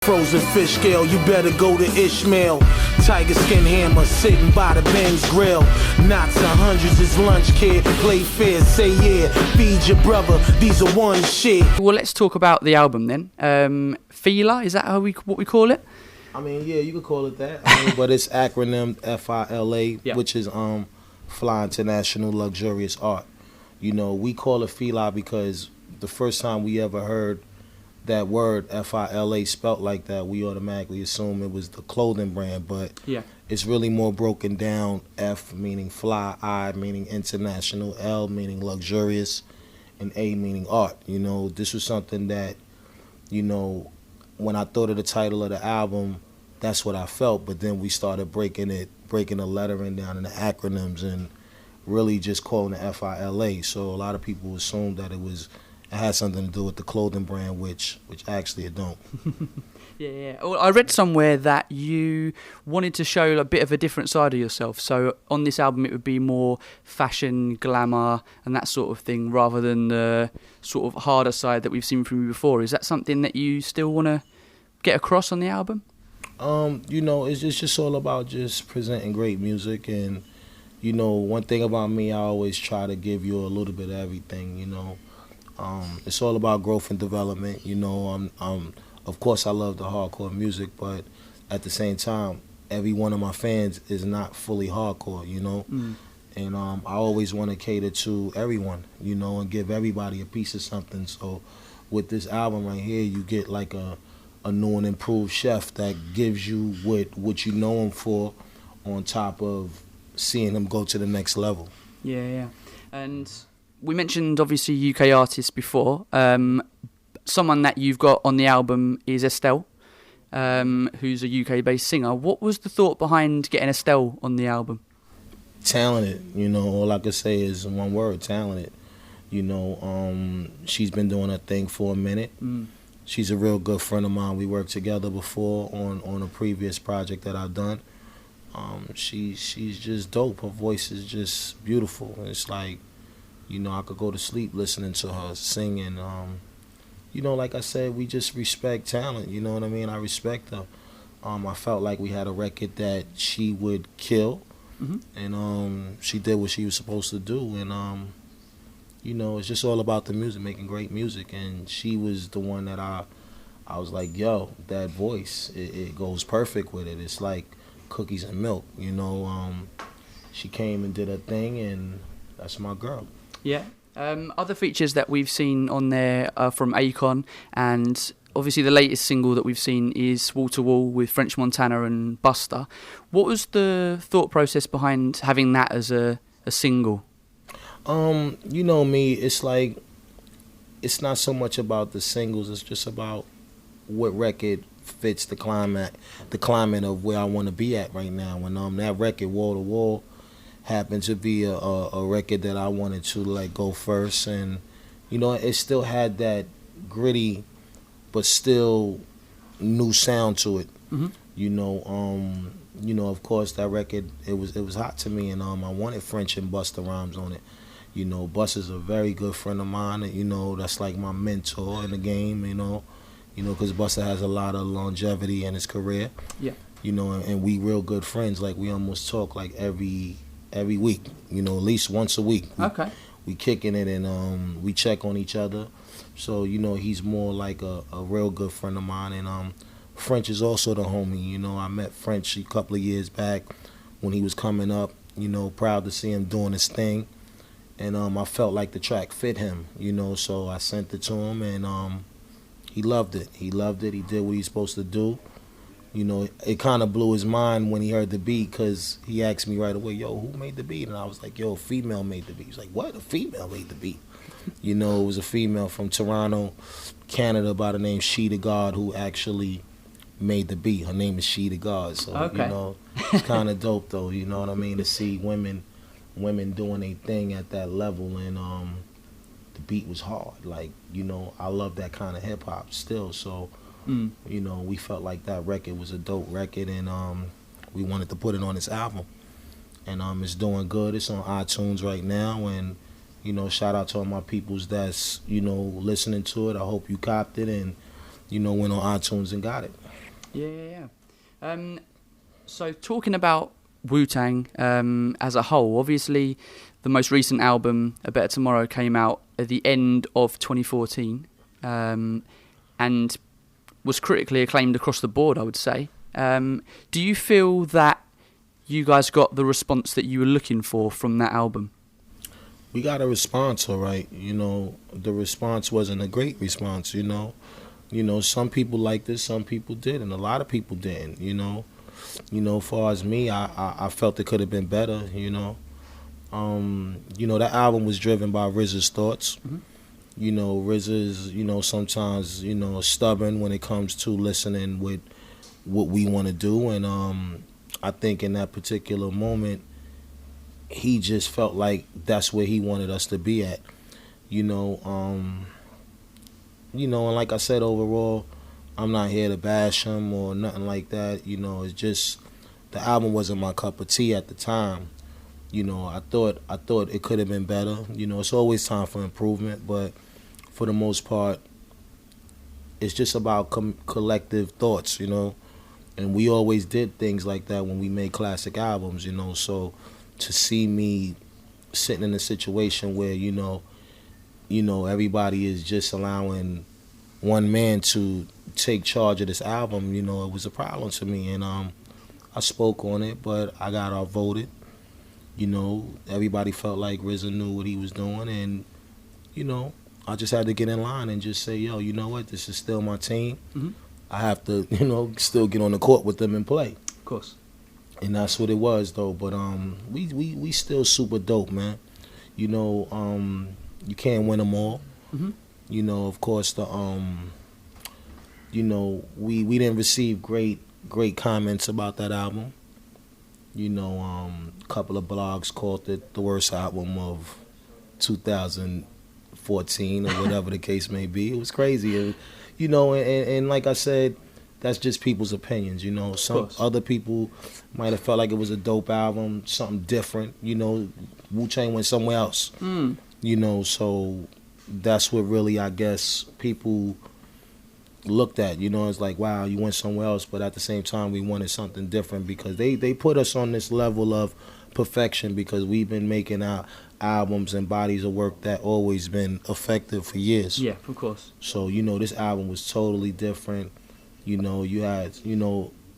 Frozen fish scale, you better go to Ishmael. Tiger skin hammer sitting by the Ben's grill. Knots of hundreds is lunch, kid. Play fair, say yeah. Feed your brother, these are one shit. Well, let's talk about the album then. F.I.L.A, is that what we call it? I mean, yeah, you could call it that. But it's acronym F.I.L.A, yeah. Which is F.I.L.A International Luxurious Art. You know, we call it F.I.L.A because the first time we ever heard that word F.I.L.A spelt like that, we automatically assume it was the clothing brand, but yeah, it's really more broken down. F meaning fly, I meaning international, L meaning luxurious, and A meaning art. You know, this was something that, you know, when I thought of the title of the album, that's what I felt, but then we started breaking the lettering down in the acronyms and really just calling it F.I.L.A. So a lot of people assumed that it had something to do with the clothing brand, which actually it don't. Yeah. Well, I read somewhere that you wanted to show a bit of a different side of yourself. So on this album, it would be more fashion, glamour, and that sort of thing, rather than the sort of harder side that we've seen from you before. Is that something that you still want to get across on the album? You know, it's just all about just presenting great music, and you know, one thing about me, I always try to give you a little bit of everything. You know. It's all about growth and development. You know, of course I love the hardcore music, but at the same time, every one of my fans is not fully hardcore, you know. And I always want to cater to everyone, you know, and give everybody a piece of something. So with this album right here, you get like a new and improved chef that gives you what you know him for, on top of seeing him go to the next level. Yeah. And we mentioned, obviously, UK artists before. Someone that you've got on the album is Estelle, who's a UK-based singer. What was the thought behind getting Estelle on the album? Talented, you know. All I could say is one word: talented. You know, she's been doing her thing for a minute. She's a real good friend of mine. We worked together before on a previous project that I've done. She's just dope. Her voice is just beautiful. It's like, you know, I could go to sleep listening to her singing. You know, like I said, we just respect talent. You know what I mean? I respect her. I felt like we had a record that she would kill, and she did what she was supposed to do. And you know, it's just all about the music, making great music. And she was the one that I was like, yo, that voice, it goes perfect with it. It's like cookies and milk. You know, she came and did her thing, and that's my girl. Yeah. Other features that we've seen on there are from Raekwon, and obviously the latest single that we've seen is Wall to Wall with French Montana and Busta. What was the thought process behind having that as a single? You know me, it's like, it's not so much about the singles, it's just about what record fits the climate of where I want to be at right now. And that record, Wall to Wall, happened to be a record that I wanted to let go first, and you know, it still had that gritty but still new sound to it. You know, of course that record, it was hot to me, and I wanted French and Busta Rhymes on it. You know, Busta's a very good friend of mine, and you know, that's like my mentor in the game. You know, because Busta has a lot of longevity in his career. Yeah. You know, and we real good friends. Like, we almost talk like every week, you know, at least once a week. We kicking it, and we check on each other. So, you know, he's more like a real good friend of mine. And French is also the homie. You know, I met French a couple of years back when he was coming up. You know, proud to see him doing his thing. And I felt like the track fit him, you know, so I sent it to him, and he loved it. He did what he's supposed to do. You know, it kind of blew his mind when he heard the beat, because he asked me right away, yo, who made the beat? And I was like, yo, a female made the beat. He was like, what? A female made the beat? You know, it was a female from Toronto, Canada, by the name She the God, who actually made the beat. Her name is She the God. So, you know, it's kind of dope, though, you know what I mean, to see women doing a thing at that level. And the beat was hard. Like, you know, I love that kind of hip-hop still. So, you know, we felt like that record was a dope record, and we wanted to put it on this album. And it's doing good. It's on iTunes right now, and you know, shout out to all my peoples that's, you know, listening to it. I hope you copped it, and went on iTunes and got it. Yeah. So talking about Wu-Tang as a whole, obviously the most recent album, A Better Tomorrow, came out at the end of 2014 and was critically acclaimed across the board, I would say. Do you feel that you guys got the response that you were looking for from that album? We got a response, all right. The response wasn't a great response, some people liked it, some people didn't, a lot of people didn't, as far as me, I felt it could have been better, that album was driven by RZA's thoughts. RZA's, sometimes, stubborn when it comes to listening with what we want to do, and I think in that particular moment, he just felt like that's where he wanted us to be at, and like I said, overall, I'm not here to bash him or nothing like that. It's just the album wasn't my cup of tea at the time. I thought it could have been better. It's always time for improvement, but for the most part, it's just about collective thoughts, and we always did things like that when we made classic albums, so to see me sitting in a situation where, everybody is just allowing one man to take charge of this album, it was a problem to me, and I spoke on it, but I got outvoted. Everybody felt like RZA knew what he was doing, and I just had to get in line and just say, yo, you know what, this is still my team. Mm-hmm. I have to, still get on the court with them and play. Of course. And that's what it was, though. But we still super dope, man. You can't win them all. Mm-hmm. Of course, we didn't receive great comments about that album. A couple of blogs called it the worst album of 2014 or whatever the case may be. It was crazy, and like I said, that's just people's opinions, Some other people might have felt like it was a dope album, something different, Wu-Tang went somewhere else, so that's what really, I guess, people looked at, it's like, wow, you went somewhere else, but at the same time, we wanted something different because they put us on this level of perfection because we've been making our albums and bodies of work that always been effective for years. Yeah, of course. So, this album was totally different. You had,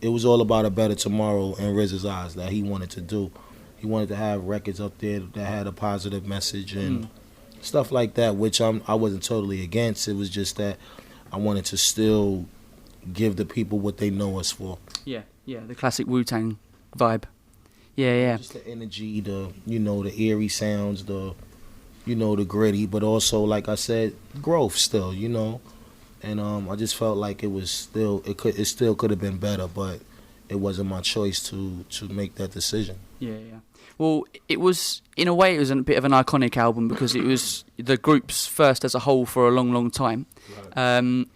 it was all about a better tomorrow in RZA's eyes that he wanted to do. He wanted to have records up there that had a positive message and stuff like that, which I wasn't totally against. It was just that I wanted to still give the people what they know us for. Yeah, the classic Wu-Tang vibe. Yeah. Just the energy, the eerie sounds, the gritty, but also, like I said, growth still, And I just felt like it still could have been better, but it wasn't my choice to make that decision. Yeah. Well, it was, in a way, it was a bit of an iconic album because it was the group's first as a whole for a long, long time. Right.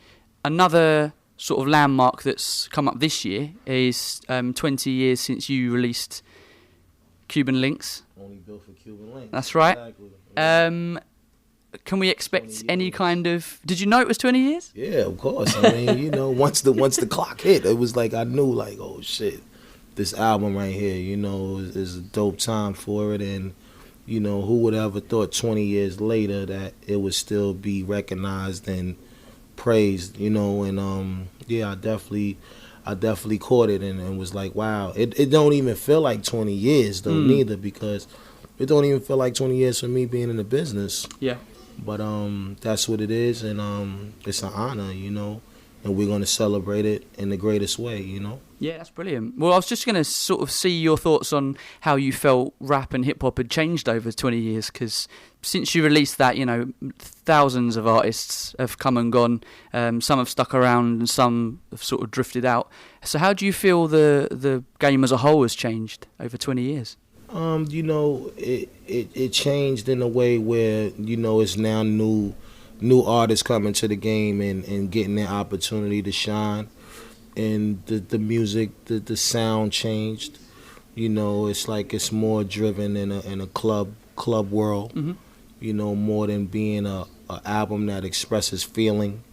Another sort of landmark that's come up this year is 20 years since you released Cuban Linx. Only built for Cuban Linx. That's right. Exactly. Can we expect any kind of... Did you know it was 20 years? Yeah, of course. I mean, once the clock hit, it was like I knew, like, oh, shit, this album right here, is a dope time for it. And, who would ever thought 20 years later that it would still be recognized and praised, And, yeah, I definitely caught it and was like, wow. It don't even feel like 20 years, though, neither, because it don't even feel like 20 years for me being in the business. Yeah. But that's what it is, and it's an honor, and we're going to celebrate it in the greatest way, Yeah, that's brilliant. Well, I was just going to sort of see your thoughts on how you felt rap and hip-hop had changed over 20 years, because since you released that, thousands of artists have come and gone. Some have stuck around and some have sort of drifted out. So how do you feel the game as a whole has changed over 20 years? It changed in a way where, it's now new artists coming to the game and getting their opportunity to shine. And the music, the sound changed. It's like it's more driven in a club world, more than being a album that expresses feeling.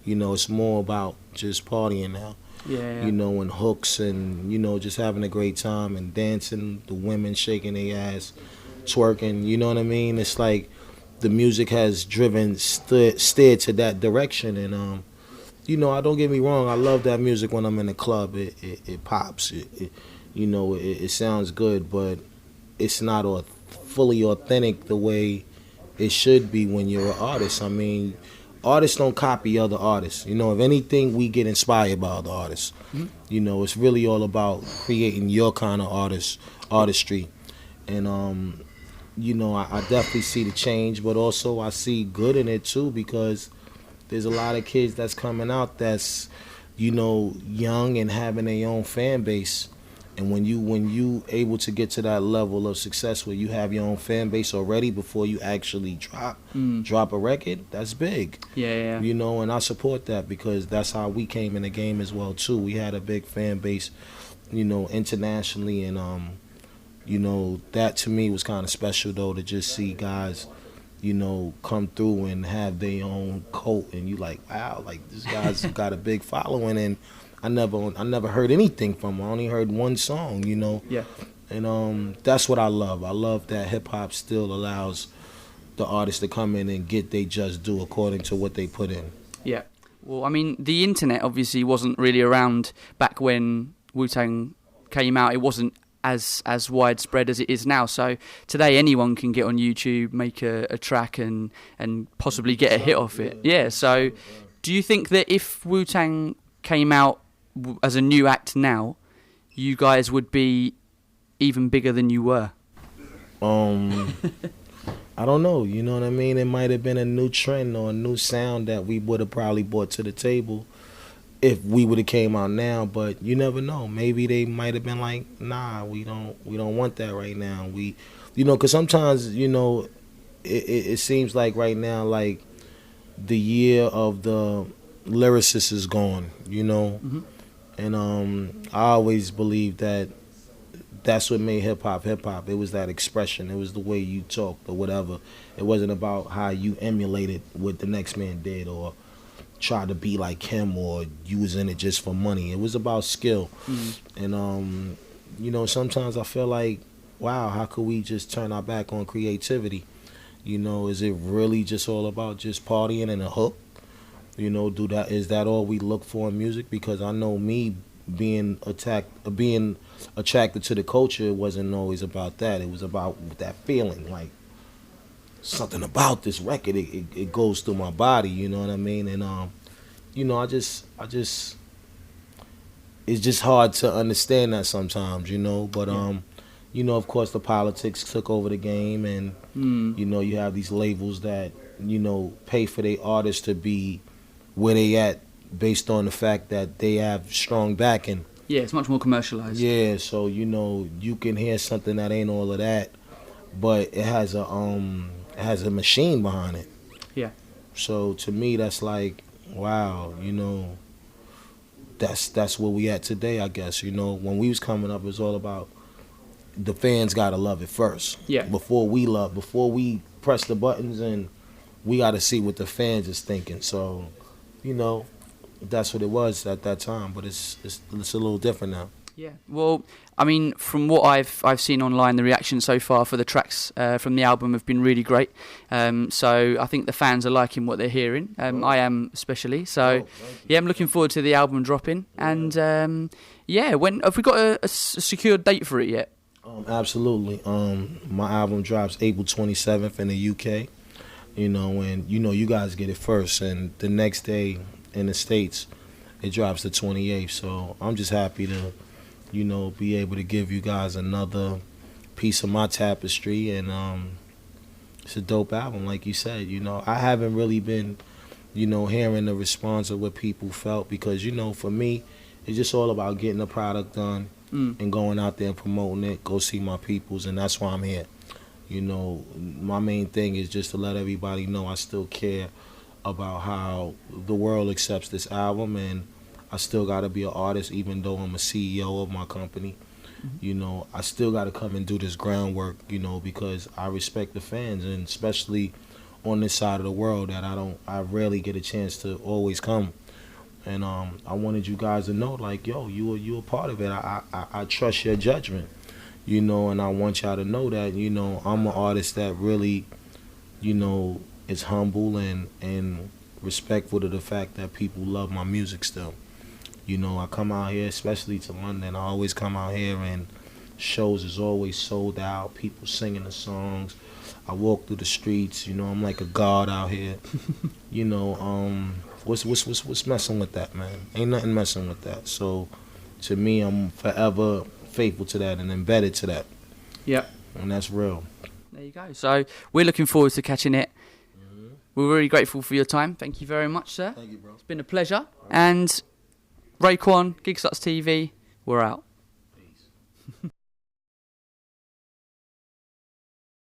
You know, it's more about just partying now. Yeah. You know, and hooks and, you know, just having a great time and dancing, the women shaking their ass, twerking, you know what I mean? It's like the music has steered to that direction. And, you know, I don't get me wrong, I love that music when I'm in the club. It pops. You know, it sounds good, but it's not fully authentic the way it should be when you're an artist. I mean, artists don't copy other artists. You know, if anything, we get inspired by other artists. Mm-hmm. You know, it's really all about creating your kind of artistry. And, you know, I definitely see the change, but also I see good in it too, because there's a lot of kids that's coming out that's, you know, young and having their own fan base. And when you able to get to that level of success where you have your own fan base already before you actually drop a record, that's big. Yeah. You know, and I support that because that's how we came in the game as well too. We had a big fan base, you know, internationally, and you know, that to me was kind of special though, to just see guys, you know, come through and have their own cult, and you like, wow, like this guy's got a big following. And I never heard anything from him. I only heard one song, you know. Yeah. And that's what I love. I love that hip hop still allows the artists to come in and get they just due according to what they put in. Yeah. Well, I mean, the internet obviously wasn't really around back when Wu-Tang came out. It wasn't as widespread as it is now. So today anyone can get on YouTube, make a track and possibly get a hit off it. Yeah. So do you think that if Wu-Tang came out as a new act now, you guys would be even bigger than you were? I don't know, you know what I mean? It might have been a new trend or a new sound that we would have probably brought to the table if we would have came out now, but you never know. Maybe they might have been like, nah, we don't want that right now. We, you know, because sometimes, you know, it seems like right now, like the year of the lyricist is gone, you know. Mm-hmm. And I always believed that that's what made hip hop. It was that expression. It was the way you talked or whatever. It wasn't about how you emulated what the next man did or try to be like him or using it just for money. It was about skill. Mm-hmm. And you know, sometimes I feel like, wow, how could we just turn our back on creativity? You know, is it really just all about just partying and a hook? You know, is that all we look for in music? Because I know me being attracted to the culture, it wasn't always about that. It was about that feeling, like something about this record. It goes through my body. You know what I mean? And you know, I just it's just hard to understand that sometimes. You know, but you know, of course, the politics took over the game, and you know, you have these labels that, you know, pay for their artists to be where they at based on the fact that they have strong backing. Yeah, it's much more commercialized. Yeah, so you know, you can hear something that ain't all of that, but it has a machine behind it. Yeah. So to me, that's like, wow, you know, that's where we at today, I guess. You know, when we was coming up, it was all about the fans gotta love it first. Yeah. Before we press the buttons, and we gotta see what the fans is thinking. So, you know, that's what it was at that time, but it's a little different now. Yeah. Well, I mean, from what I've seen online, the reaction so far for the tracks from the album have been really great. So I think the fans are liking what they're hearing. I am especially. So yeah, I'm looking forward to the album dropping. And yeah, when have we got a secured date for it yet? Absolutely. My album drops April 27th in the UK. You know, and you know, you guys get it first, and the next day in the States, it drops the 28th. So I'm just happy to, you know, be able to give you guys another piece of my tapestry, and it's a dope album, like you said. You know, I haven't really been, you know, hearing the response of what people felt, because, you know, for me, it's just all about getting the product done and going out there and promoting it, go see my peoples, and that's why I'm here. You know, my main thing is just to let everybody know I still care about how the world accepts this album, and I still got to be an artist, even though I'm a CEO of my company. Mm-hmm. You know, I still got to come and do this groundwork, you know, because I respect the fans, and especially on this side of the world that I rarely get a chance to always come. And I wanted you guys to know, like, yo, you a part of it. I trust your judgment, you know, and I want y'all to know that, you know, I'm an artist that really, you know, is humble and respectful to the fact that people love my music still. You know, I come out here, especially to London, I always come out here and shows is always sold out, people singing the songs. I walk through the streets, you know, I'm like a god out here. You know, what's messing with that, man? Ain't nothing messing with that. So to me, I'm forever faithful to that and embedded to that. Yep. And that's real. There you go. So we're looking forward to catching it. We're really grateful for your time. Thank you very much, sir. Thank you, bro. It's been a pleasure. And Raekwon, Gig Sucks TV, we're out.